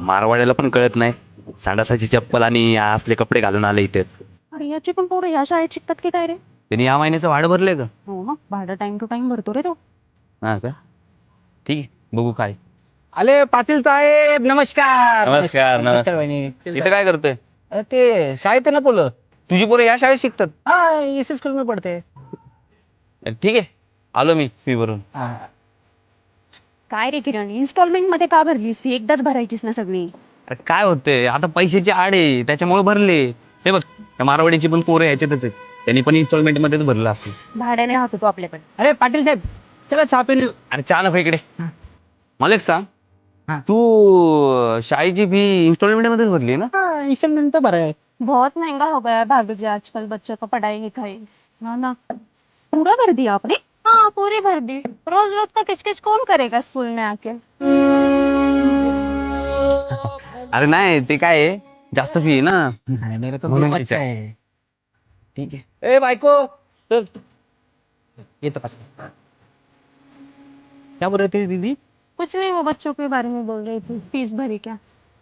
मारवाड्याला पण कळत नाही. सांडासाची चप्पल आणि असले कपडे घालून आले इथे. अरे याची पण पोरं या शाळेत शिकतात की काय रे? त्यांनी या महिन्याचं भाडं भरले का? हो मग भाडं टाइम टू टाइम भरतो रे तो. हा का? ठीक आहे, बघू काय. आले पाटील साहेब, नमस्कार. नमस्कार, नमस्कार वहिनी. इथं काय करतोय? ते शाळेत आहे ना पोलं. तुझी पोरं या शाळेत शिकतात? हा इस स्कूल में पढ़ते. ठीक आहे, आलो मी फी भरून. काय रे किरण, इन्स्टॉलमेंट मध्ये का भरलीस फी? एकदाच भरायचीस ना सगळी. अरे काय होतंय, आता पैशाची आड आहे त्याच्यामुळे भरले. हे बघ, त्या मारवाडीची पण पोरं ह्याच्यातच आहेत, त्यांनी पण इन्स्टॉलमेंट मध्येच भरलं असेल. भाड्याने राहतो तो आपल्याकडे. अरे पाटील साहेब, चला चहा पिऊन येऊ. अरे चहा ना इकडे. मला एक सांग, हा. तू शाळेची फी इन्स्टॉलमेंट मध्येच भरली ना? हाँ इंस्टॉलमेंट तो भरा है. बहुत महंगा हो गया है भाभी, आजकल बच्चों का पढ़ाई लिखाई. ना ना, पूरा भर दिया आपने? हाँ पूरी भर दी. रोज रोज का किचकिच कौन करेगा स्कूल में आके? अरे नाही, ते काय आहे, जास्त फी आहे ना. नहीं, मेरा तो म्हणून बच्चा विचार. है. ठीक आहे. ए बायको, चल. ये तो पास. क्या बोल रहे थे दीदी? कुछ नहीं, वो बच्चों के बारे में बोल रही थी. फीस भरी क्या?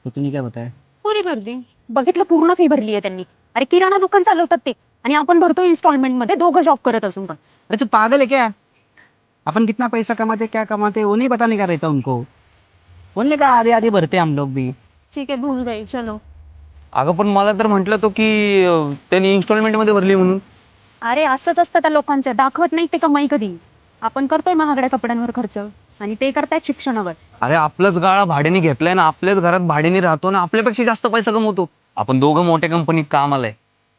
तो तूने क्या बताया? पुरी भर दी. बघितलं, पूर्ण फी भरली आहे त्यांनी. अरे किराणा दुकान चालवतात ते, आणि आपण भरतो इन्स्टॉलमेंट मध्ये, दोघं जॉब करत असून पण. अरे तू पागल है क्या? अपन कितना पैसा कमाते क्या कमाते वो नहीं बताने का रहता उनको. बोलने का आधे आधे भरते हम लोग भी. ठीक आहे, भूल गई, चलो. अगं पण मला तर म्हटलं तो की त्यांनी इन्स्टॉलमेंट मध्ये भरली म्हणून. अरे असंच असतं त्या लोकांचं, दाखवत नाही ते कमाई कधी. आपण करतोय महागड्या कपड्यांवर खर्च, आणि ते करतायत शिक्षणावर. अरे आपलंच गाळा भाड्याने घेतलाय ना, आपल्याच घरात भाड्याने राहतो ना, आपल्यापेक्षा जास्त पैसा कमवतो. आपण दोघं मोठ्या कंपनीत कामाला आहे,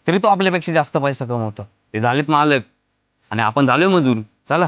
तरी तो आपल्यापेक्षा जास्त पैसा कमवतो. ते झालेत मालक आणि आपण झालोय मजूर. चला.